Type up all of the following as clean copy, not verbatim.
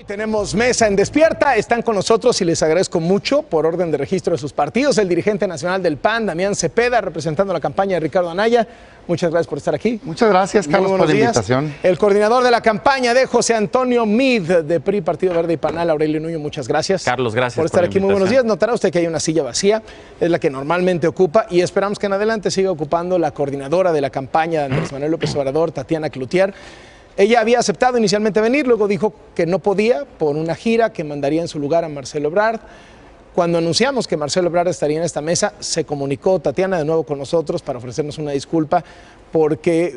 Tenemos mesa en Despierta, están con nosotros y les agradezco mucho por orden de registro de sus partidos. El dirigente nacional del PAN, Damián Cepeda, representando la campaña de Ricardo Anaya. Muchas gracias por estar aquí. Muchas gracias, Carlos, por la invitación. El coordinador de la campaña de José Antonio Meade, de PRI, Partido Verde y PANAL, Aurelio Nuño, muchas gracias. Carlos, gracias por estar aquí. Muy buenos días. Notará usted que hay una silla vacía, es la que normalmente ocupa y esperamos que en adelante siga ocupando la coordinadora de la campaña de Andrés Manuel López Obrador, Tatiana Cloutier. Ella había aceptado inicialmente venir, luego dijo que no podía por una gira, que mandaría en su lugar a Marcelo Ebrard. Cuando anunciamos que Marcelo Ebrard estaría en esta mesa, se comunicó Tatiana de nuevo con nosotros para ofrecernos una disculpa porque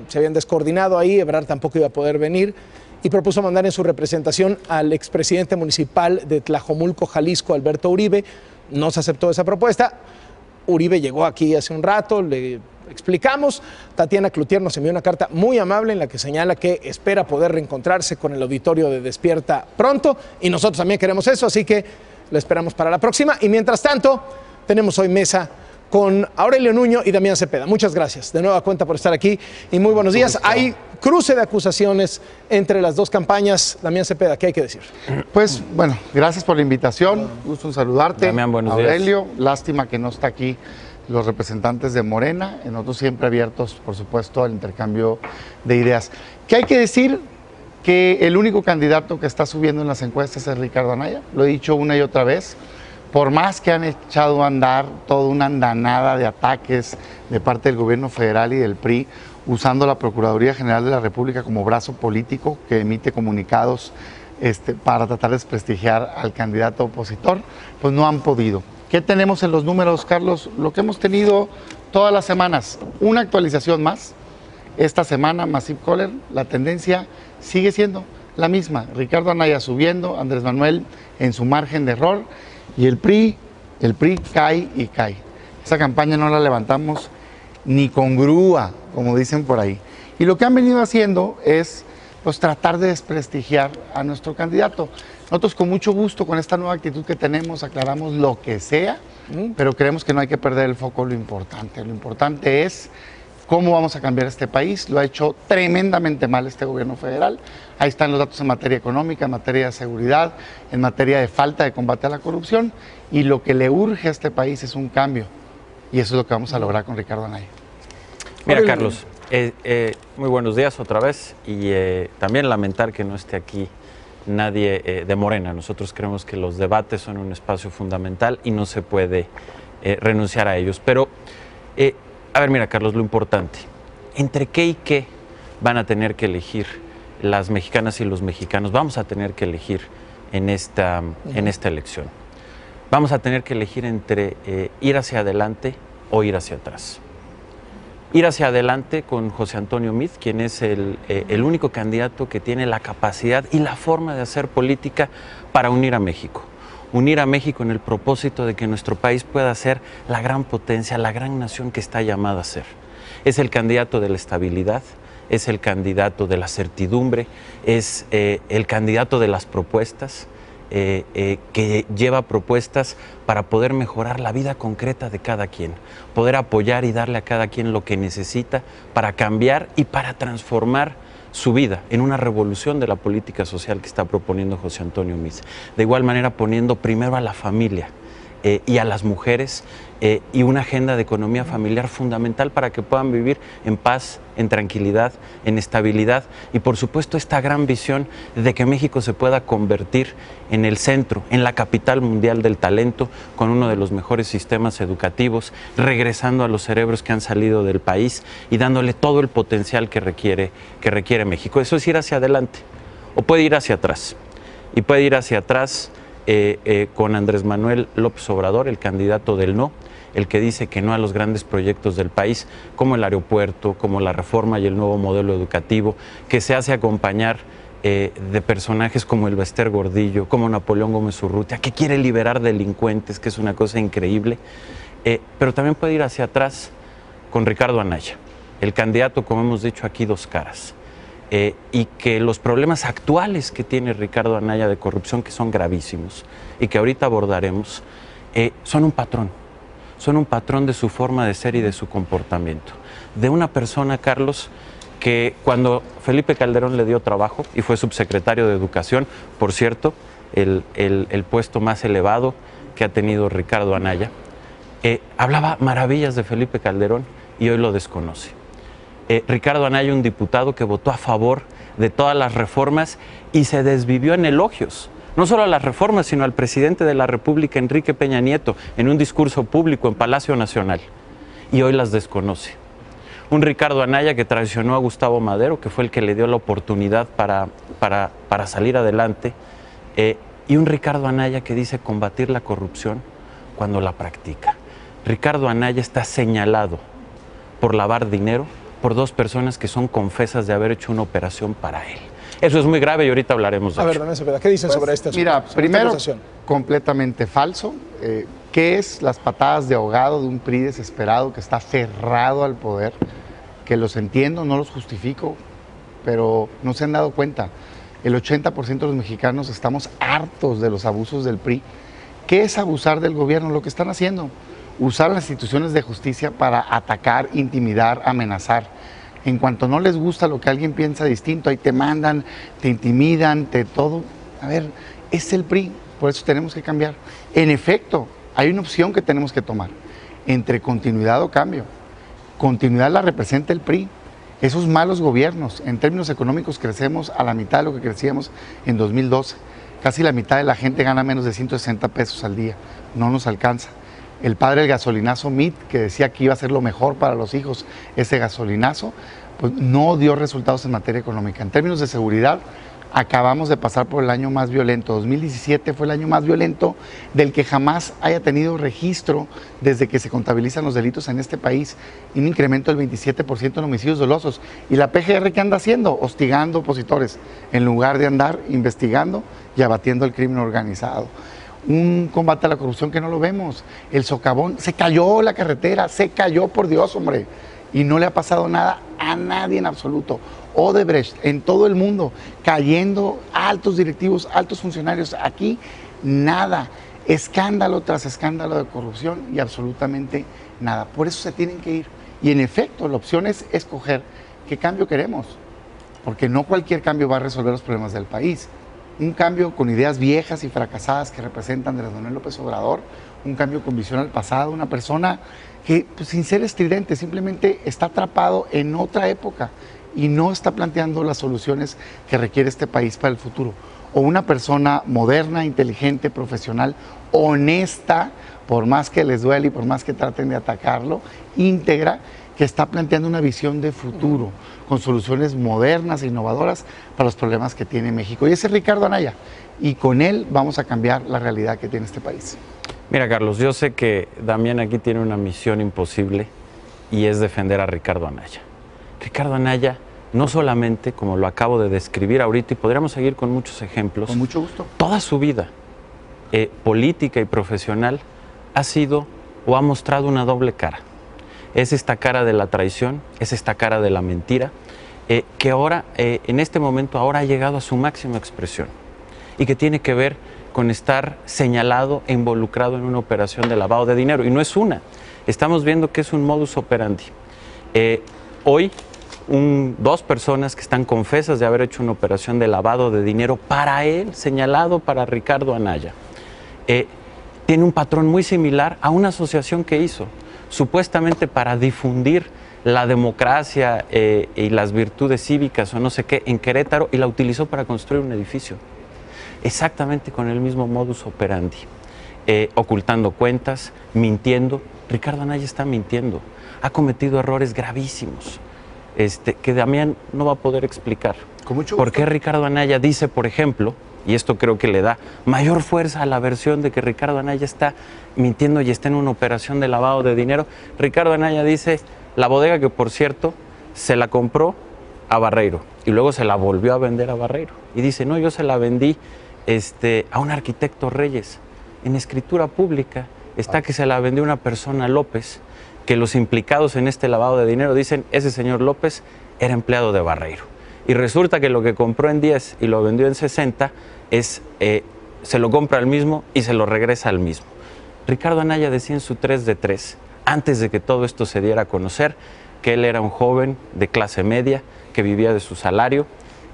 se habían descoordinado ahí, Ebrard tampoco iba a poder venir y propuso mandar en su representación al expresidente municipal de Tlajomulco, Jalisco, Alberto Uribe. No se aceptó esa propuesta. Uribe llegó aquí hace un rato, le explicamos. Tatiana Cloutier nos envió una carta muy amable en la que señala que espera poder reencontrarse con el auditorio de Despierta pronto y nosotros también queremos eso, así que la esperamos para la próxima. Y mientras tanto, tenemos hoy mesa con Aurelio Nuño y Damián Cepeda. Muchas gracias de nueva cuenta por estar aquí y muy buenos días. Hay cruce de acusaciones entre las dos campañas. Damián Cepeda, ¿qué hay que decir? Pues bueno, gracias por la invitación, gusto en saludarte. Damián, buenos Aurelio, días. Lástima que no está aquí los representantes de Morena, nosotros siempre abiertos, por supuesto, al intercambio de ideas. ¿Qué hay que decir? Que el único candidato que está subiendo en las encuestas es Ricardo Anaya, lo he dicho una y otra vez. Por más que han echado a andar toda una andanada de ataques de parte del gobierno federal y del PRI, usando la Procuraduría General de la República como brazo político que emite comunicados para tratar de desprestigiar al candidato opositor, pues no han podido. ¿Qué tenemos en los números, Carlos? Lo que hemos tenido todas las semanas, una actualización más. Esta semana, Massive Caller, la tendencia sigue siendo la misma. Ricardo Anaya subiendo, Andrés Manuel en su margen de error y el PRI cae y cae. Esa campaña no la levantamos ni con grúa, como dicen por ahí. Y lo que han venido haciendo es pues, tratar de desprestigiar a nuestro candidato. Nosotros con mucho gusto, con esta nueva actitud que tenemos, aclaramos lo que sea, pero creemos que no hay que perder el foco lo importante. Lo importante es cómo vamos a cambiar este país. Lo ha hecho tremendamente mal este gobierno federal. Ahí están los datos en materia económica, en materia de seguridad, en materia de falta de combate a la corrupción. Y lo que le urge a este país es un cambio. Y eso es lo que vamos a lograr con Ricardo Anaya. Mira, Carlos, muy buenos días otra vez. Y también lamentar que no esté aquí nadie de Morena. Nosotros creemos que los debates son un espacio fundamental y no se puede renunciar a ellos. Pero, a ver, mira, Carlos, lo importante, ¿entre qué y qué van a tener que elegir las mexicanas y los mexicanos? Vamos a tener que elegir en esta elección. Vamos a tener que elegir entre ir hacia adelante o ir hacia atrás. Ir hacia adelante con José Antonio Meade, quien es el único candidato que tiene la capacidad y la forma de hacer política para unir a México. Unir a México en el propósito de que nuestro país pueda ser la gran potencia, la gran nación que está llamada a ser. Es el candidato de la estabilidad, es el candidato de la certidumbre, es el candidato de las propuestas, que lleva propuestas para poder mejorar la vida concreta de cada quien, poder apoyar y darle a cada quien lo que necesita para cambiar y para transformar su vida en una revolución de la política social que está proponiendo José Antonio Meade. De igual manera poniendo primero a la familia y a las mujeres y una agenda de economía familiar fundamental para que puedan vivir en paz, en tranquilidad, en estabilidad y por supuesto esta gran visión de que México se pueda convertir en el centro, en la capital mundial del talento, con uno de los mejores sistemas educativos, regresando a los cerebros que han salido del país y dándole todo el potencial que requiere México. Eso es ir hacia adelante o puede ir hacia atrás y puede ir hacia atrás con Andrés Manuel López Obrador, el candidato del no, el que dice que no a los grandes proyectos del país, como el aeropuerto, como la reforma y el nuevo modelo educativo, que se hace acompañar de personajes como el Bester Gordillo, como Napoleón Gómez Urrutia, que quiere liberar delincuentes, que es una cosa increíble, pero también puede ir hacia atrás con Ricardo Anaya, el candidato, como hemos dicho aquí, dos caras. Y que los problemas actuales que tiene Ricardo Anaya de corrupción, que son gravísimos y que ahorita abordaremos, son un patrón de su forma de ser y de su comportamiento. De una persona, Carlos, que cuando Felipe Calderón le dio trabajo y fue subsecretario de Educación, por cierto, el puesto más elevado que ha tenido Ricardo Anaya, hablaba maravillas de Felipe Calderón y hoy lo desconoce. Ricardo Anaya, un diputado que votó a favor de todas las reformas y se desvivió en elogios, no solo a las reformas, sino al presidente de la República, Enrique Peña Nieto, en un discurso público en Palacio Nacional, y hoy las desconoce. Un Ricardo Anaya que traicionó a Gustavo Madero, que fue el que le dio la oportunidad para salir adelante, y un Ricardo Anaya que dice combatir la corrupción cuando la practica. Ricardo Anaya está señalado por lavar dinero por dos personas que son confesas de haber hecho una operación para él. Eso es muy grave y ahorita hablaremos de A ver, ello. Damián Cepeda, ¿qué dicen sobre este asunto? Mira, sobre primero, esta acusación? completamente falso. ¿Qué es las patadas de ahogado de un PRI desesperado que está aferrado al poder? Que los entiendo, no los justifico, pero no se han dado cuenta. El 80% de los mexicanos estamos hartos de los abusos del PRI. ¿Qué es abusar del gobierno? Lo que están haciendo. Usar las instituciones de justicia para atacar, intimidar, amenazar. En cuanto no les gusta lo que alguien piensa distinto, ahí te mandan, te intimidan, te todo. A ver, es el PRI, por eso tenemos que cambiar. En efecto, hay una opción que tenemos que tomar, entre continuidad o cambio. Continuidad la representa el PRI. Esos malos gobiernos, en términos económicos, crecemos a la mitad de lo que crecíamos en 2012. Casi la mitad de la gente gana menos de 160 pesos al día. No nos alcanza. El padre del gasolinazo Mitt, que decía que iba a ser lo mejor para los hijos, ese gasolinazo, pues no dio resultados en materia económica. En términos de seguridad, acabamos de pasar por el año más violento. 2017 fue el año más violento del que jamás haya tenido registro desde que se contabilizan los delitos en este país. Un incremento del 27% en homicidios dolosos. ¿Y la PGR qué anda haciendo? Hostigando opositores, en lugar de andar investigando y abatiendo el crimen organizado. Un combate a la corrupción que no lo vemos. El socavón, se cayó la carretera, se cayó, por Dios, hombre. Y no le ha pasado nada a nadie en absoluto. Odebrecht, en todo el mundo, cayendo altos directivos, altos funcionarios. Aquí, nada. Escándalo tras escándalo de corrupción y absolutamente nada. Por eso se tienen que ir. Y en efecto, la opción es escoger qué cambio queremos. Porque no cualquier cambio va a resolver los problemas del país. Un cambio con ideas viejas y fracasadas que representan Andrés Manuel López Obrador, un cambio con visión al pasado, una persona que, pues, sin ser estridente, simplemente está atrapado en otra época y no está planteando las soluciones que requiere este país para el futuro. O una persona moderna, inteligente, profesional, honesta, por más que les duele y por más que traten de atacarlo, íntegra, que está planteando una visión de futuro, con soluciones modernas e innovadoras para los problemas que tiene México. Y ese es Ricardo Anaya, y con él vamos a cambiar la realidad que tiene este país. Mira, Carlos, yo sé que Damián aquí tiene una misión imposible y es defender a Ricardo Anaya. Ricardo Anaya, no solamente, como lo acabo de describir ahorita, y podríamos seguir con muchos ejemplos. Con mucho gusto. Toda su vida política y profesional ha sido o ha mostrado una doble cara. Es esta cara de la traición, es esta cara de la mentira, que ahora, en este momento, ahora ha llegado a su máxima expresión y que tiene que ver con estar señalado e involucrado en una operación de lavado de dinero. Y no es una, estamos viendo que es un modus operandi. Hoy, dos personas que están confesas de haber hecho una operación de lavado de dinero para él, señalado para Ricardo Anaya, tiene un patrón muy similar a una asociación que hizo, supuestamente para difundir la democracia y las virtudes cívicas o no sé qué en Querétaro, y la utilizó para construir un edificio. Exactamente con el mismo modus operandi, ocultando cuentas, mintiendo. Ricardo Anaya está mintiendo, ha cometido errores gravísimos, que Damián no va a poder explicar. Con mucho gusto. ¿Por qué Ricardo Anaya dice, por ejemplo, y esto creo que le da mayor fuerza a la versión de que Ricardo Anaya está mintiendo y está en una operación de lavado de dinero? Ricardo Anaya dice, la bodega que, por cierto, se la compró a Barreiro y luego se la volvió a vender a Barreiro. Y dice, no, yo se la vendí a un arquitecto Reyes. En escritura pública está que se la vendió una persona López, que los implicados en este lavado de dinero dicen, ese señor López era empleado de Barreiro. Y resulta que lo que compró en 10 y lo vendió en 60 se lo compra al mismo y se lo regresa al mismo. Ricardo Anaya decía en su 3 de 3, antes de que todo esto se diera a conocer, que él era un joven de clase media que vivía de su salario,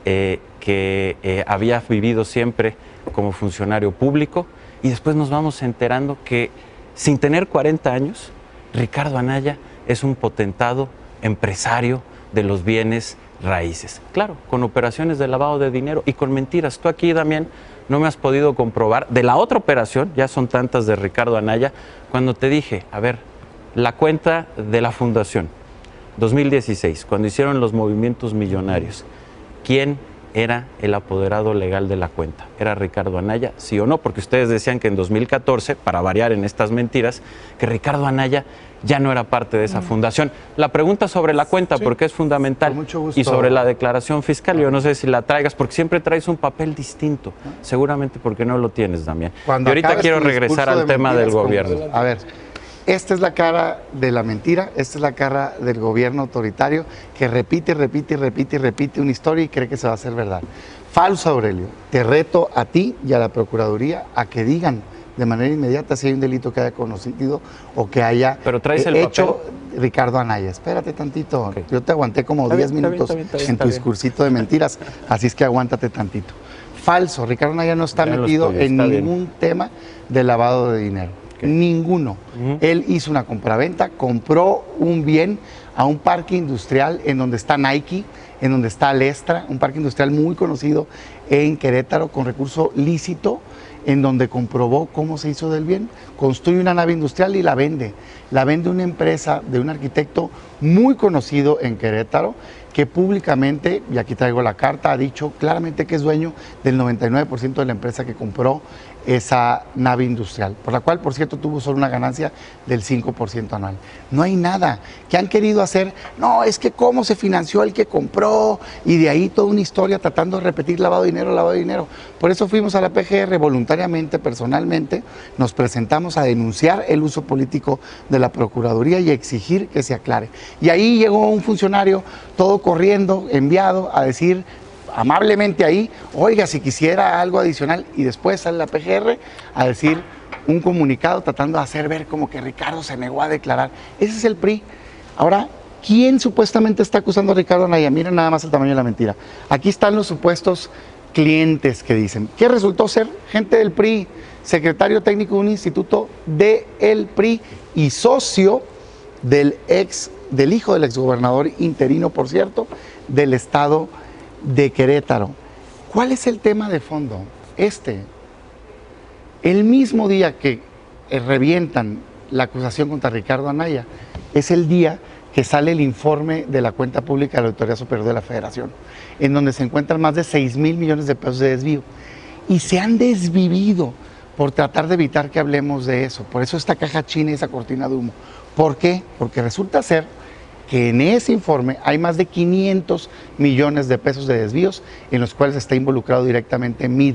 que había vivido siempre como funcionario público, y después nos vamos enterando que sin tener 40 años, Ricardo Anaya es un potentado empresario de los bienes raíces. Claro, con operaciones de lavado de dinero y con mentiras. Tú aquí, Damián, no me has podido comprobar de la otra operación, ya son tantas de Ricardo Anaya, cuando te dije, a ver, la cuenta de la fundación, 2016, cuando hicieron los movimientos millonarios, ¿quién era el apoderado legal de la cuenta? ¿Era Ricardo Anaya, sí o no? Porque ustedes decían que en 2014, para variar en estas mentiras, que Ricardo Anaya ya no era parte de esa fundación. La pregunta sobre la cuenta, porque es fundamental, con mucho gusto. Y sobre la declaración fiscal, yo no sé si la traigas, porque siempre traes un papel distinto, seguramente porque no lo tienes, Damián. Y ahorita quiero regresar al tema del gobierno. A ver, esta es la cara de la mentira, esta es la cara del gobierno autoritario que repite una historia y cree que se va a hacer verdad. Falso, Aurelio. Te reto a ti y a la Procuraduría a que digan de manera inmediata si hay un delito que haya conocido o que haya hecho Ricardo Anaya. Espérate tantito. Okay. Yo te aguanté como 10 minutos en tu discursito de mentiras, así es que aguántate tantito. Falso. Ricardo Anaya no está metido en ningún tema de lavado de dinero. Okay. Ninguno. Él hizo una compraventa, compró un bien a un parque industrial en donde está Nike, en donde está Alestra, un parque industrial muy conocido en Querétaro con recurso lícito, en donde comprobó cómo se hizo del bien, construye una nave industrial y la vende una empresa de un arquitecto muy conocido en Querétaro, que públicamente, y aquí traigo la carta, ha dicho claramente que es dueño del 99% de la empresa que compró esa nave industrial, por la cual, por cierto, tuvo solo una ganancia del 5% anual. No hay nada que han querido hacer, no, es que cómo se financió el que compró, y de ahí toda una historia tratando de repetir lavado de dinero. Por eso fuimos a la PGR voluntariamente, personalmente, nos presentamos a denunciar el uso político de la Procuraduría y exigir que se aclare. Y ahí llegó un funcionario, todo corriendo, enviado a decir amablemente ahí, oiga, si quisiera algo adicional, y después sale la PGR a decir un comunicado tratando de hacer ver como que Ricardo se negó a declarar. Ese es el PRI. Ahora, ¿quién supuestamente está acusando a Ricardo Anaya? Miren nada más el tamaño de la mentira. Aquí están los supuestos clientes que dicen, que resultó ser gente del PRI, secretario técnico de un instituto del PRI y socio del hijo del exgobernador interino, por cierto, del estado de Querétaro. ¿Cuál es el tema de fondo? El mismo día que revientan la acusación contra Ricardo Anaya, es el día que sale el informe de la cuenta pública de la Auditoría Superior de la Federación, en donde se encuentran más de 6,000 millones de pesos de desvío. Y se han desvivido por tratar de evitar que hablemos de eso. Por eso esta caja china y esa cortina de humo. ¿Por qué? Porque resulta ser que en ese informe hay más de 500 millones de pesos de desvíos en los cuales está involucrado directamente MID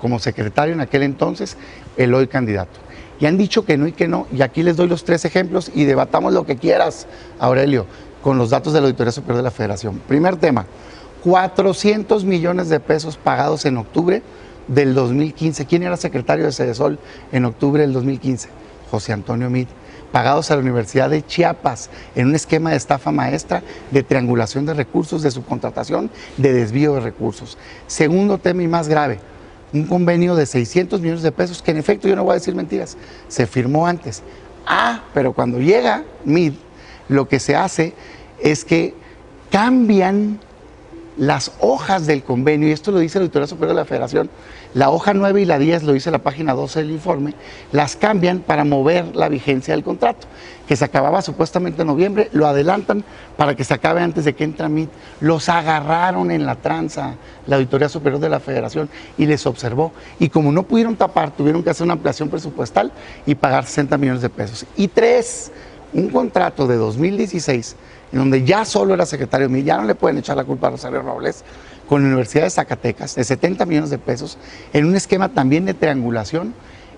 como secretario en aquel entonces, el hoy candidato. Y han dicho que no y que no, y aquí les doy los 3 ejemplos y debatamos lo que quieras, Aurelio, con los datos de la Auditoría Superior de la Federación. Primer tema, 400 millones de pesos pagados en octubre del 2015. ¿Quién era secretario de Cedesol en octubre del 2015? José Antonio Mid. Pagados a la Universidad de Chiapas en un esquema de estafa maestra, de triangulación de recursos, de subcontratación, de desvío de recursos. Segundo tema y más grave, un convenio de 600 millones de pesos que en efecto, yo no voy a decir mentiras, se firmó antes. Pero cuando llega MID, lo que se hace es que cambian las hojas del convenio, y esto lo dice la Auditoría Superior de la Federación, la hoja 9 y la 10, lo dice la página 12 del informe, las cambian para mover la vigencia del contrato, que se acababa supuestamente en noviembre, lo adelantan para que se acabe antes de que entre MID. Los agarraron en la tranza, la Auditoría Superior de la Federación, y les observó. Y como no pudieron tapar, tuvieron que hacer una ampliación presupuestal y pagar 60 millones de pesos. Y 3, un contrato de 2016, en donde ya solo era secretario MID, ya no le pueden echar la culpa a Rosario Robles, con la Universidad de Zacatecas, de 70 millones de pesos, en un esquema también de triangulación,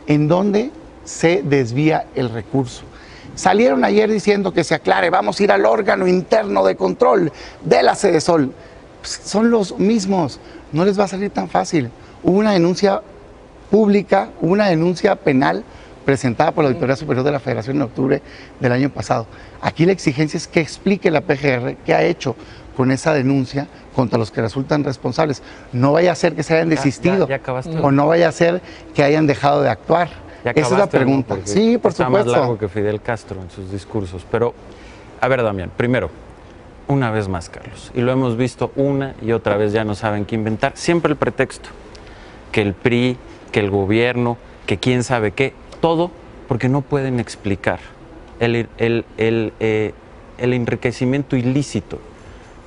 en donde se desvía el recurso. Salieron ayer diciendo que se aclare, vamos a ir al órgano interno de control de la Cedesol. Pues son los mismos, no les va a salir tan fácil. Hubo una denuncia pública, hubo una denuncia penal presentada por la Auditoría Superior de la Federación en octubre del año pasado. Aquí la exigencia es que explique la PGR qué ha hecho con esa denuncia contra los que resultan responsables. No vaya a ser que se hayan desistido, ya acabaste. O no vaya a ser que hayan dejado de actuar. Esa es la pregunta. ¿No? Sí, por está supuesto. Más largo que Fidel Castro en sus discursos. Pero, a ver, Damián, primero, una vez más, Carlos, y lo hemos visto una y otra vez, ya no saben qué inventar, siempre el pretexto, que el PRI, que el gobierno, que quién sabe qué, todo porque no pueden explicar el enriquecimiento ilícito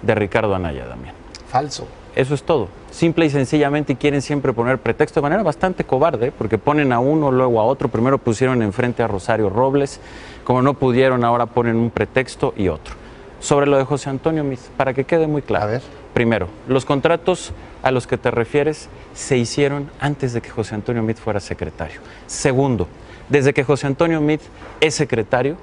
de Ricardo Anaya, Damián. Falso. Eso es todo. Simple y sencillamente, y quieren siempre poner pretexto de manera bastante cobarde, porque ponen a uno, luego a otro. Primero pusieron enfrente a Rosario Robles, como no pudieron, ahora ponen un pretexto y otro. Sobre lo de José Antonio Meade, para que quede muy claro. A ver. Primero, los contratos a los que te refieres se hicieron antes de que José Antonio Meade fuera secretario. Segundo, desde que José Antonio Meade es secretario,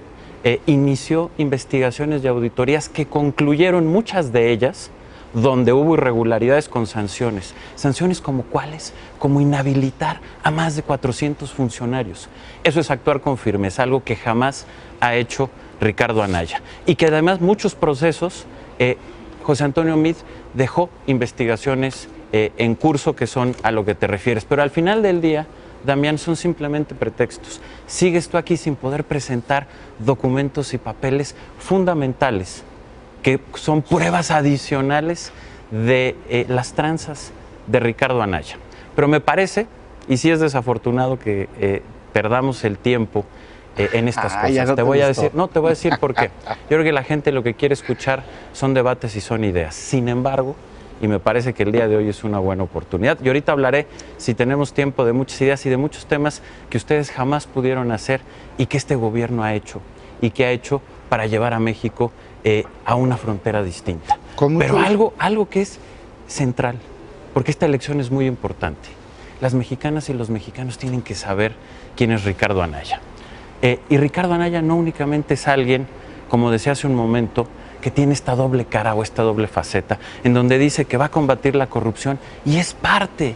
inició investigaciones y auditorías que concluyeron, muchas de ellas, donde hubo irregularidades con sanciones. ¿Sanciones como cuáles? Como inhabilitar a más de 400 funcionarios. Eso es actuar con firmeza, algo que jamás ha hecho Ricardo Anaya. Y que además muchos procesos, José Antonio Meade dejó investigaciones en curso que son a lo que te refieres. Pero al final del día, Damián, son simplemente pretextos. Sigues tú aquí sin poder presentar documentos y papeles fundamentales que son pruebas adicionales de las tranzas de Ricardo Anaya. Pero me parece, y sí es desafortunado que perdamos el tiempo en estas cosas. Te voy a decir por qué. Yo creo que la gente lo que quiere escuchar son debates y son ideas. Sin embargo, y me parece que el día de hoy es una buena oportunidad. Y ahorita hablaré, si tenemos tiempo, de muchas ideas y de muchos temas que ustedes jamás pudieron hacer y que este gobierno ha hecho y que ha hecho para llevar a México a una frontera distinta. Pero algo que es central, porque esta elección es muy importante. Las mexicanas y los mexicanos tienen que saber quién es Ricardo Anaya. Y Ricardo Anaya no únicamente es alguien, como decía hace un momento, que tiene esta doble cara o esta doble faceta, en donde dice que va a combatir la corrupción y es parte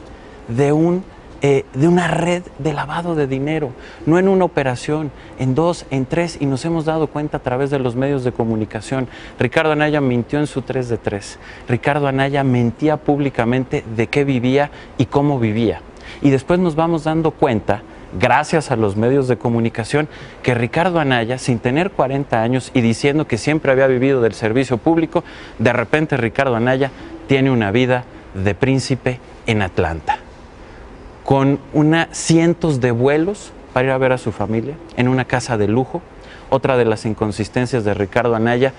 de una red de lavado de dinero, no en una operación, en dos, en tres, y nos hemos dado cuenta a través de los medios de comunicación. Ricardo Anaya mintió en su 3 de 3. Ricardo Anaya mentía públicamente de qué vivía y cómo vivía. Y después nos vamos dando cuenta, gracias a los medios de comunicación, que Ricardo Anaya, sin tener 40 años y diciendo que siempre había vivido del servicio público, de repente Ricardo Anaya tiene una vida de príncipe en Atlanta, con cientos de vuelos para ir a ver a su familia, en una casa de lujo. Otra de las inconsistencias de Ricardo Anaya,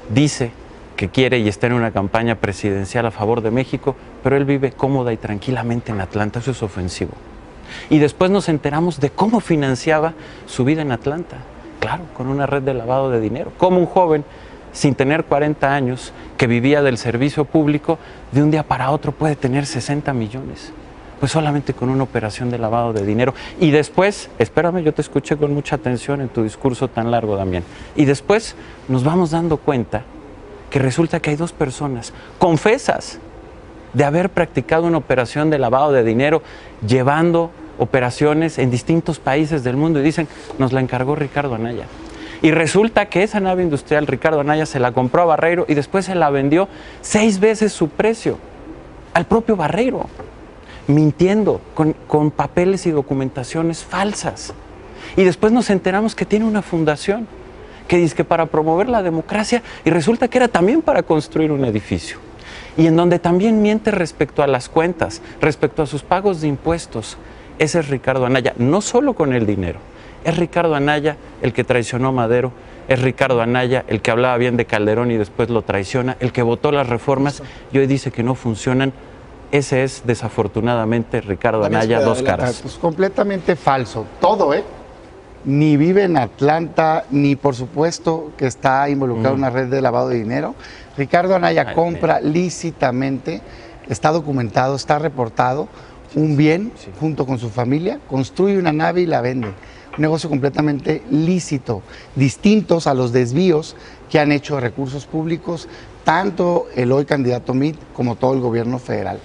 dice que quiere y está en una campaña presidencial a favor de México, pero él vive cómoda y tranquilamente en Atlanta. Eso es ofensivo. Y después nos enteramos de cómo financiaba su vida en Atlanta. Claro, con una red de lavado de dinero. Como un joven sin tener 40 años, que vivía del servicio público, de un día para otro puede tener 60 millones. Pues solamente con una operación de lavado de dinero. Y después, espérame, yo te escuché con mucha atención en tu discurso tan largo, Damián. Y después nos vamos dando cuenta que resulta que hay 2 personas confesas de haber practicado una operación de lavado de dinero, llevando operaciones en distintos países del mundo, y dicen, nos la encargó Ricardo Anaya. Y resulta que esa nave industrial Ricardo Anaya se la compró a Barreiro y después se la vendió 6 veces su precio al propio Barreiro, mintiendo con papeles y documentaciones falsas. Y después nos enteramos que tiene una fundación que dice que para promover la democracia, y resulta que era también para construir un edificio. Y en donde también miente respecto a las cuentas, respecto a sus pagos de impuestos. Ese es Ricardo Anaya, no solo con el dinero. Es Ricardo Anaya el que traicionó a Madero, es Ricardo Anaya el que hablaba bien de Calderón y después lo traiciona, el que votó las reformas y hoy dice que no funcionan. Ese es, desafortunadamente, Ricardo Anaya, 2 caras. Pues completamente falso, todo, Ni vive en Atlanta, ni por supuesto que está involucrado en una red de lavado de dinero. Ricardo Anaya compra lícitamente, está documentado, está reportado, un bien junto con su familia, construye una nave y la vende. Un negocio completamente lícito, distintos a los desvíos que han hecho de recursos públicos, tanto el hoy candidato Meade como todo el gobierno federal.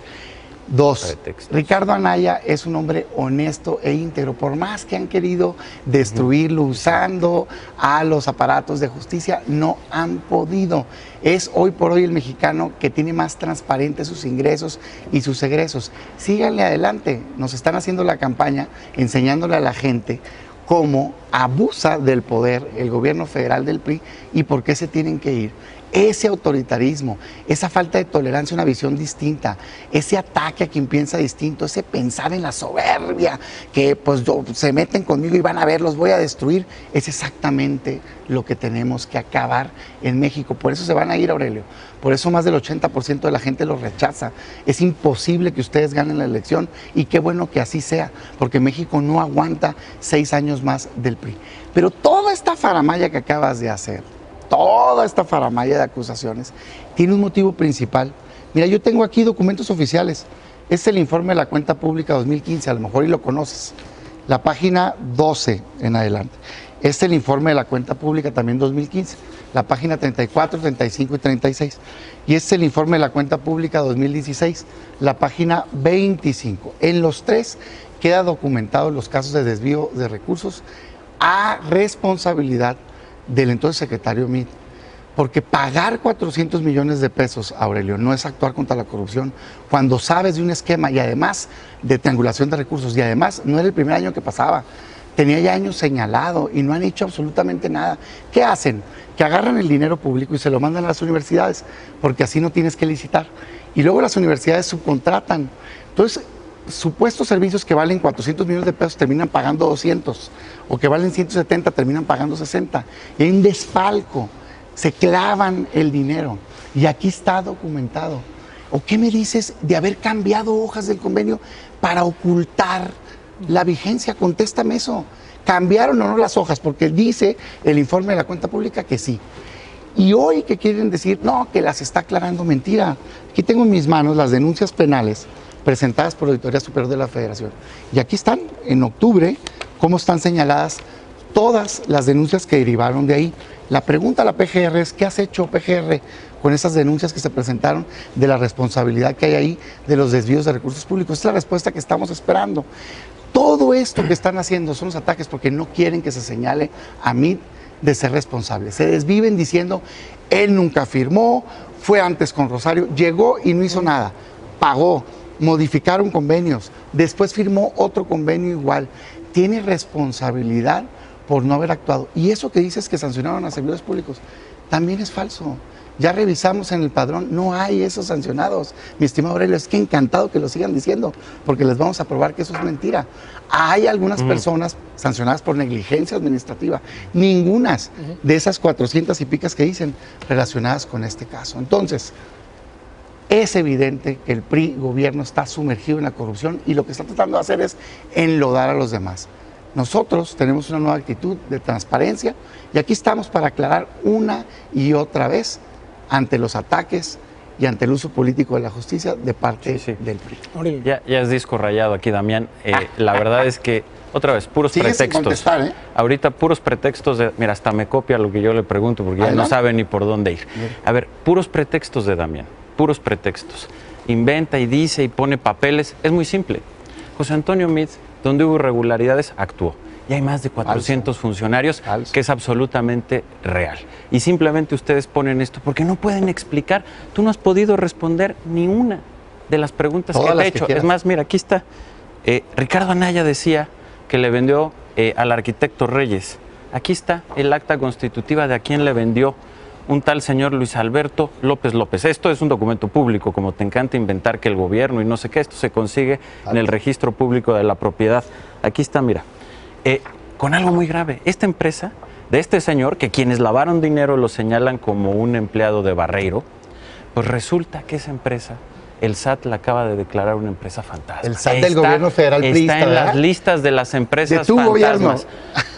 Dos, Pretextos. Ricardo Anaya es un hombre honesto e íntegro. Por más que han querido destruirlo usando a los aparatos de justicia, no han podido. Es hoy por hoy el mexicano que tiene más transparentes sus ingresos y sus egresos. Síganle adelante. Nos están haciendo la campaña enseñándole a la gente cómo abusa del poder el gobierno federal del PRI y por qué se tienen que ir. Ese autoritarismo, esa falta de tolerancia, una visión distinta, ese ataque a quien piensa distinto, ese pensar en la soberbia, que pues se meten conmigo y van a ver, los voy a destruir, es exactamente lo que tenemos que acabar en México. Por eso se van a ir, Aurelio. Por eso más del 80% de la gente los rechaza. Es imposible que ustedes ganen la elección y qué bueno que así sea, porque México no aguanta 6 años más del PRI. Pero toda esta faramalla que acabas de hacer, toda esta faramalla de acusaciones, tiene un motivo principal. Mira, yo tengo aquí documentos oficiales. Es el informe de la cuenta pública 2015, a lo mejor y lo conoces. La página 12 en adelante. Es el informe de la cuenta pública también 2015, la página 34, 35 y 36. Y es el informe de la cuenta pública 2016, la página 25. En los tres queda documentado los casos de desvío de recursos a responsabilidad del entonces secretario Meade. Porque pagar 400 millones de pesos, Aurelio, no es actuar contra la corrupción cuando sabes de un esquema y además de triangulación de recursos, y además no era el primer año que pasaba, tenía ya años señalado y no han hecho absolutamente nada. ¿Qué hacen? Que agarran el dinero público y se lo mandan a las universidades, porque así no tienes que licitar. Y luego las universidades subcontratan. Entonces, supuestos servicios que valen 400 millones de pesos terminan pagando 200, o que valen 170 terminan pagando 60. Y hay un desfalco, se clavan el dinero. Y aquí está documentado. ¿O qué me dices de haber cambiado hojas del convenio para ocultar la vigencia? Contéstame eso. ¿Cambiaron o no las hojas? Porque dice el informe de la cuenta pública que sí. Y hoy que quieren decir, no, que las está aclarando, mentira. Aquí tengo en mis manos las denuncias penales presentadas por la Auditoría Superior de la Federación. Y aquí están, en octubre, cómo están señaladas todas las denuncias que derivaron de ahí. La pregunta a la PGR es, ¿qué has hecho, PGR, con esas denuncias que se presentaron de la responsabilidad que hay ahí de los desvíos de recursos públicos? Esta es la respuesta que estamos esperando. Todo esto que están haciendo son los ataques porque no quieren que se señale a Meade de ser responsable. Se desviven diciendo, él nunca firmó, fue antes con Rosario, llegó y no hizo nada, pagó, modificaron convenios, después firmó otro convenio igual. Tiene responsabilidad por no haber actuado. Y eso que dices que sancionaron a servidores públicos, también es falso. Ya revisamos en el padrón, no hay esos sancionados. Mi estimado Aurelio, es que encantado que lo sigan diciendo, porque les vamos a probar que eso es mentira. Hay algunas personas sancionadas por negligencia administrativa, ningunas de esas 400 y picas que dicen relacionadas con este caso. Entonces, es evidente que el PRI gobierno está sumergido en la corrupción y lo que está tratando de hacer es enlodar a los demás. Nosotros tenemos una nueva actitud de transparencia y aquí estamos para aclarar una y otra vez ante los ataques y ante el uso político de la justicia de parte del PRI. Ya es disco rayado aquí, Damián. La verdad es que, otra vez, puros Sigues sin pretextos. contestar, ¿eh? Ahorita puros pretextos de, mira, hasta me copia lo que yo le pregunto porque ya no sabe ni por dónde ir. A ver, puros pretextos de Damián, puros pretextos. Inventa y dice y pone papeles. Es muy simple. José Antonio Meade, donde hubo irregularidades, actuó. Y hay más de 400 funcionarios, que es absolutamente real. Y simplemente ustedes ponen esto porque no pueden explicar. Tú no has podido responder ni una de las preguntas que te he hecho. Es más, mira, aquí está. Ricardo Anaya decía que le vendió al arquitecto Reyes. Aquí está el acta constitutiva de a quién le vendió un tal señor Luis Alberto López López. Esto es un documento público, como te encanta inventar que el gobierno y no sé qué, esto se consigue en el registro público de la propiedad. Aquí está, mira. Con algo muy grave, esta empresa de este señor, que quienes lavaron dinero lo señalan como un empleado de Barreiro, pues resulta que esa empresa, el SAT la acaba de declarar una empresa fantasma. El SAT del gobierno federal priista, está en ¿verdad? las listas de las empresas de tu fantasmas. Gobierno.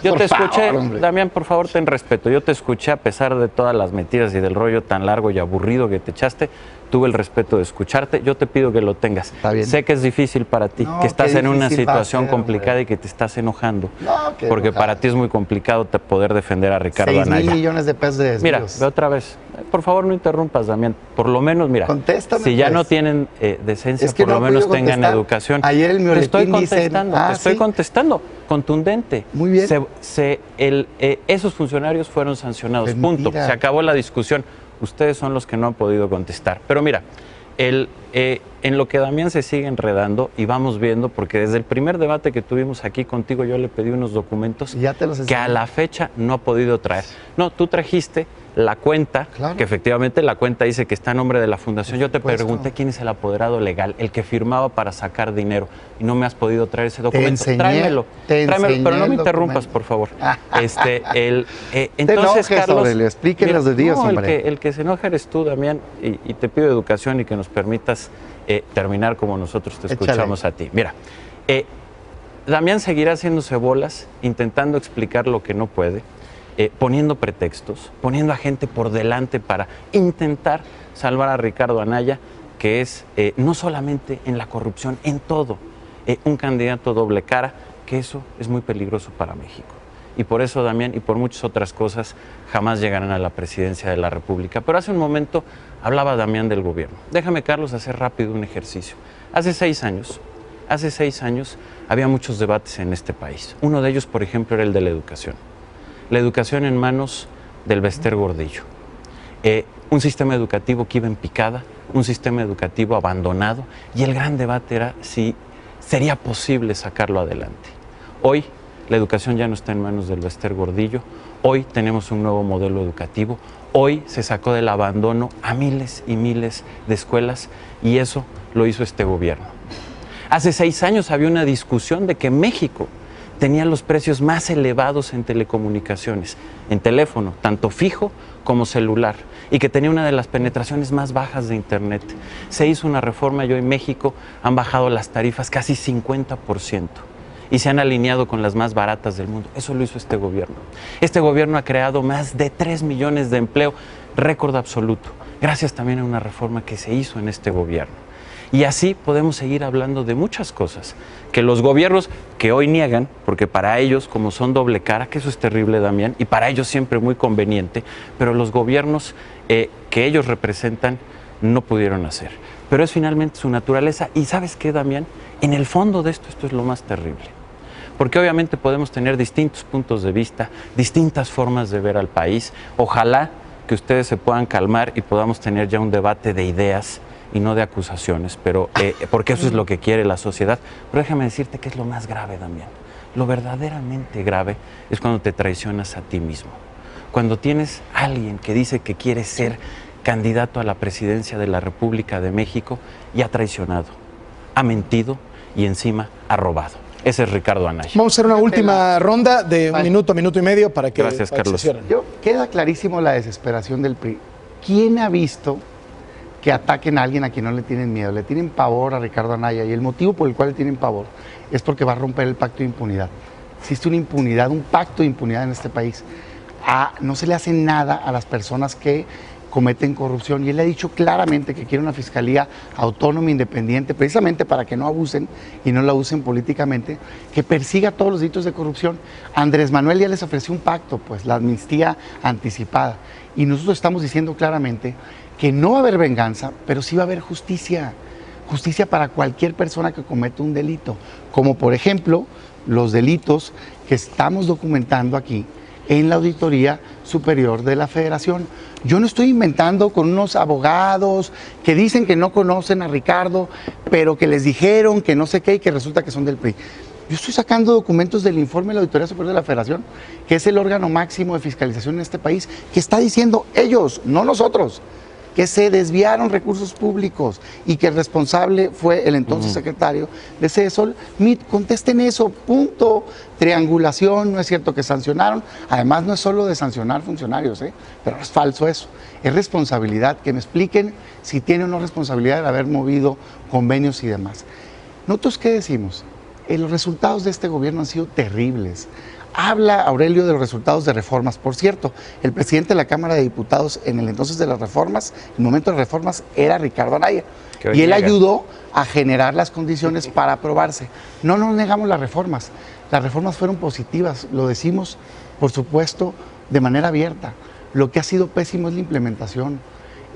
Yo Por te escuché, favor, Damián, por favor, ten respeto. Yo te escuché a pesar de todas las mentiras y del rollo tan largo y aburrido que te echaste. Tuve el respeto de escucharte. Yo te pido que lo tengas. Está bien. Sé que es difícil para ti, No, que estás en una situación ser, complicada hombre. y que te estás enojando. No, porque para ti es muy complicado poder defender a Ricardo 6,000 Anaya. millones de pesos de desvíos. Mira, ve otra vez. Por favor, no interrumpas, Damián. Por lo menos, mira, contéstame, si ya pues. no tienen decencia, Es que por lo menos tengan educación. Ayer el Te estoy Mioletín contestando, contundente. Muy bien. Esos funcionarios fueron sancionados, Es punto. mentira. Se acabó la discusión. Ustedes son los que no han podido contestar. Pero mira, en lo que Damián se sigue enredando y vamos viendo, porque desde el primer debate que tuvimos aquí contigo yo le pedí unos documentos Ya te los que enseñé. a la fecha no ha podido traer. No, tú trajiste la cuenta, Claro. que efectivamente la cuenta dice que está a nombre de la fundación. Yo te supuesto. pregunté quién es el apoderado legal, el que firmaba para sacar dinero, y no me has podido traer ese documento. enseñé, Tráemelo, te pero enseñé no me el interrumpas, documento. por favor. Entonces, enojes, Carlos, Aurelio, explíquenle los de Dios, no, hombre. el que se enoja eres tú, Damián, y te pido educación y que nos permitas terminar como nosotros te escuchamos a ti. Mira, Damián seguirá haciéndose bolas, intentando explicar lo que no puede, poniendo pretextos, poniendo a gente por delante para intentar salvar a Ricardo Anaya, que es no solamente en la corrupción, en todo, un candidato doble cara, que eso es muy peligroso para México. Y por eso, Damián, y por muchas otras cosas, jamás llegarán a la presidencia de la República. Pero hace un momento hablaba Damián del gobierno. Déjame, Carlos, hacer rápido un ejercicio. Hace 6 años había muchos debates en este país. Uno de ellos, por ejemplo, era el de la educación. La educación en manos del Bester Gordillo. Un sistema educativo que iba en picada, un sistema educativo abandonado, y el gran debate era si sería posible sacarlo adelante. Hoy la educación ya no está en manos del Bester Gordillo, hoy tenemos un nuevo modelo educativo, hoy se sacó del abandono a miles y miles de escuelas, y eso lo hizo este gobierno. Hace 6 años había una discusión de que México tenía los precios más elevados en telecomunicaciones, en teléfono, tanto fijo como celular, y que tenía una de las penetraciones más bajas de Internet. Se hizo una reforma y hoy en México han bajado las tarifas casi 50% y se han alineado con las más baratas del mundo. Eso lo hizo este gobierno. Este gobierno ha creado más de 3 millones de empleo, récord absoluto, gracias también a una reforma que se hizo en este gobierno. Y así podemos seguir hablando de muchas cosas que los gobiernos que hoy niegan, porque para ellos, como son doble cara, que eso es terrible, Damián, y para ellos siempre muy conveniente, pero los gobiernos que ellos representan no pudieron hacer. Pero es finalmente su naturaleza. Y ¿sabes qué, Damián? En el fondo de esto es lo más terrible. Porque obviamente podemos tener distintos puntos de vista, distintas formas de ver al país. Ojalá que ustedes se puedan calmar y podamos tener ya un debate de ideas y no de acusaciones, pero porque eso es lo que quiere la sociedad. Pero déjame decirte que es lo más grave, Damián. Lo verdaderamente grave es cuando te traicionas a ti mismo. Cuando tienes a alguien que dice que quiere ser candidato a la presidencia de la República de México y ha traicionado, ha mentido y encima ha robado. Ese es Ricardo Anaya. Vamos a hacer una última ronda de un minuto y medio para que, Gracias, para que Carlos. se cierren. Queda clarísimo la desesperación del PRI. ¿Quién ha visto que ataquen a alguien a quien no le tienen miedo? Le tienen pavor a Ricardo Anaya, y el motivo por el cual le tienen pavor es porque va a romper el pacto de impunidad. Existe una impunidad, un pacto de impunidad en este país. No se le hace nada a las personas que cometen corrupción, y él ha dicho claramente que quiere una fiscalía autónoma, independiente, precisamente para que no abusen y no la usen políticamente, que persiga todos los delitos de corrupción. Andrés Manuel ya les ofreció un pacto, pues la amnistía anticipada, y nosotros estamos diciendo claramente que no va a haber venganza, pero sí va a haber justicia. Justicia para cualquier persona que cometa un delito, como por ejemplo los delitos que estamos documentando aquí en la Auditoría Superior de la Federación. Yo no estoy inventando con unos abogados que dicen que no conocen a Ricardo, pero que les dijeron que no sé qué y que resulta que son del PRI. Yo estoy sacando documentos del informe de la Auditoría Superior de la Federación, que es el órgano máximo de fiscalización en este país, que está diciendo ellos, no nosotros, que se desviaron recursos públicos y que el responsable fue el entonces secretario de CESOL. Contesten eso, punto. Triangulación, no es cierto que sancionaron. Además, no es solo de sancionar funcionarios, pero es falso eso. Es responsabilidad, que me expliquen si tiene o no responsabilidad de haber movido convenios y demás. ¿Nosotros qué decimos? Los resultados de este gobierno han sido terribles. Habla Aurelio de los resultados de reformas. Por cierto, el presidente de la Cámara de Diputados en el entonces de las reformas, en el momento de reformas, era Ricardo Anaya. Y él ayudó a generar las condiciones para aprobarse. No nos negamos las reformas. Las reformas fueron positivas, lo decimos, por supuesto, de manera abierta. Lo que ha sido pésimo es la implementación.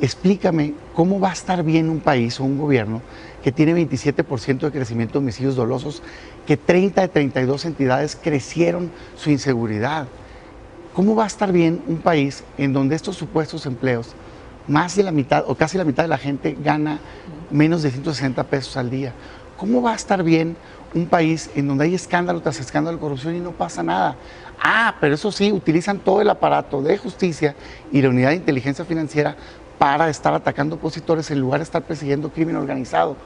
Explícame cómo va a estar bien un país o un gobierno que tiene 27% de crecimiento de homicidios dolosos, que 30 de 32 entidades crecieron su inseguridad. ¿Cómo va a estar bien un país en donde estos supuestos empleos, más de la mitad o casi la mitad de la gente gana menos de 160 pesos al día? ¿Cómo va a estar bien un país en donde hay escándalo tras escándalo de corrupción y no pasa nada? Pero eso sí, utilizan todo el aparato de justicia y la unidad de inteligencia financiera para estar atacando opositores en lugar de estar persiguiendo crimen organizado.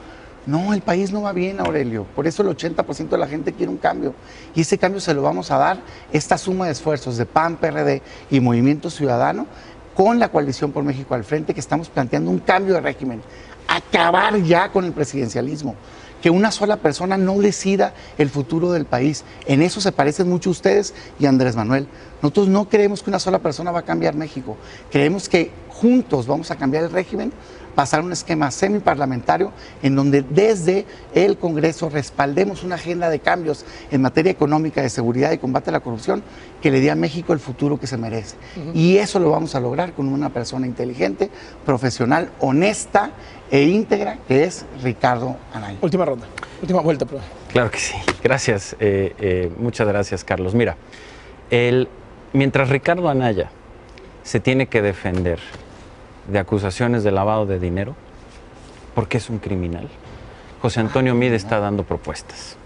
No, el país no va bien, Aurelio. Por eso el 80% de la gente quiere un cambio. Y ese cambio se lo vamos a dar, esta suma de esfuerzos de PAN, PRD y Movimiento Ciudadano, con la Coalición por México al frente, que estamos planteando un cambio de régimen. Acabar ya con el presidencialismo. Que una sola persona no decida el futuro del país. En eso se parecen mucho ustedes y Andrés Manuel. Nosotros no creemos que una sola persona va a cambiar México. Creemos que juntos vamos a cambiar el régimen, pasar a un esquema semiparlamentario en donde desde el Congreso respaldemos una agenda de cambios en materia económica, de seguridad y combate a la corrupción que le dé a México el futuro que se merece. Y eso lo vamos a lograr con una persona inteligente, profesional, honesta e íntegra, que es Ricardo Anaya. Última ronda, última vuelta, profe. Claro que sí. Gracias. Muchas gracias, Carlos. Mira, mientras Ricardo Anaya se tiene que defender de acusaciones de lavado de dinero, porque es un criminal, José Antonio Meade está dando propuestas.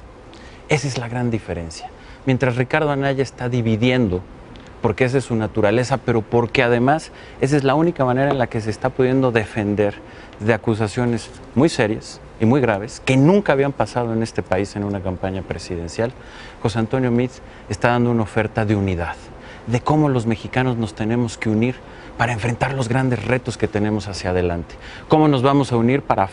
Esa es la gran diferencia. Mientras Ricardo Anaya está dividiendo, porque esa es su naturaleza, pero porque además esa es la única manera en la que se está pudiendo defender de acusaciones muy serias y muy graves, que nunca habían pasado en este país en una campaña presidencial. José Antonio Meade está dando una oferta de unidad, de cómo los mexicanos nos tenemos que unir para enfrentar los grandes retos que tenemos hacia adelante. ¿Cómo nos vamos a unir para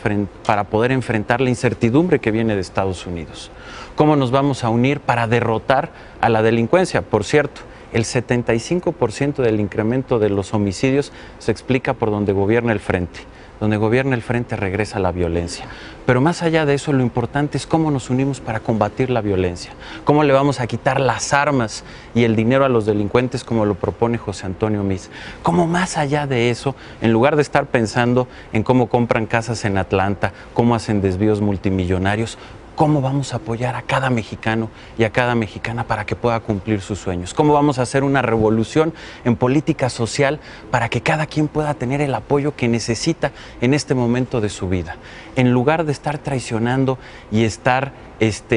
poder enfrentar la incertidumbre que viene de Estados Unidos? ¿Cómo nos vamos a unir para derrotar a la delincuencia? Por cierto, el 75% del incremento de los homicidios se explica por donde gobierna el frente. Donde gobierna el frente regresa la violencia. Pero más allá de eso, lo importante es cómo nos unimos para combatir la violencia. Cómo le vamos a quitar las armas y el dinero a los delincuentes como lo propone José Antonio Meade. Cómo más allá de eso, en lugar de estar pensando en cómo compran casas en Atlanta, cómo hacen desvíos multimillonarios, cómo vamos a apoyar a cada mexicano y a cada mexicana para que pueda cumplir sus sueños, cómo vamos a hacer una revolución en política social para que cada quien pueda tener el apoyo que necesita en este momento de su vida, en lugar de estar traicionando y estar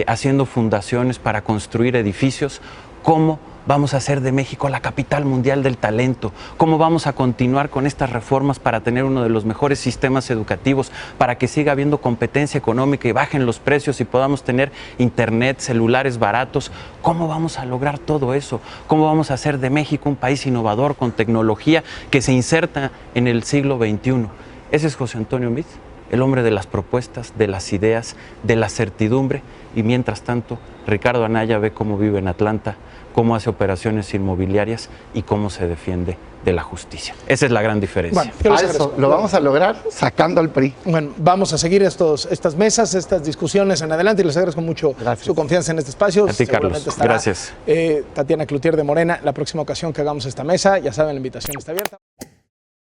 haciendo fundaciones para construir edificios. Cómo vamos a hacer de México la capital mundial del talento, cómo vamos a continuar con estas reformas para tener uno de los mejores sistemas educativos, para que siga habiendo competencia económica y bajen los precios y podamos tener internet, celulares baratos. ¿Cómo vamos a lograr todo eso? ¿Cómo vamos a hacer de México un país innovador con tecnología que se inserta en el siglo XXI? Ese es José Antonio Meade, el hombre de las propuestas, de las ideas, de la certidumbre. Y mientras tanto, Ricardo Anaya ve cómo vive en Atlanta, cómo hace operaciones inmobiliarias y cómo se defiende de la justicia. Esa es la gran diferencia. Bueno, Eso lo vamos a lograr sacando al PRI. Bueno, vamos a seguir estas mesas, estas discusiones en adelante y les agradezco mucho su confianza en este espacio. A ti, Carlos. Gracias. Tatiana Cloutier de Morena, la próxima ocasión que hagamos esta mesa, ya saben, la invitación está abierta.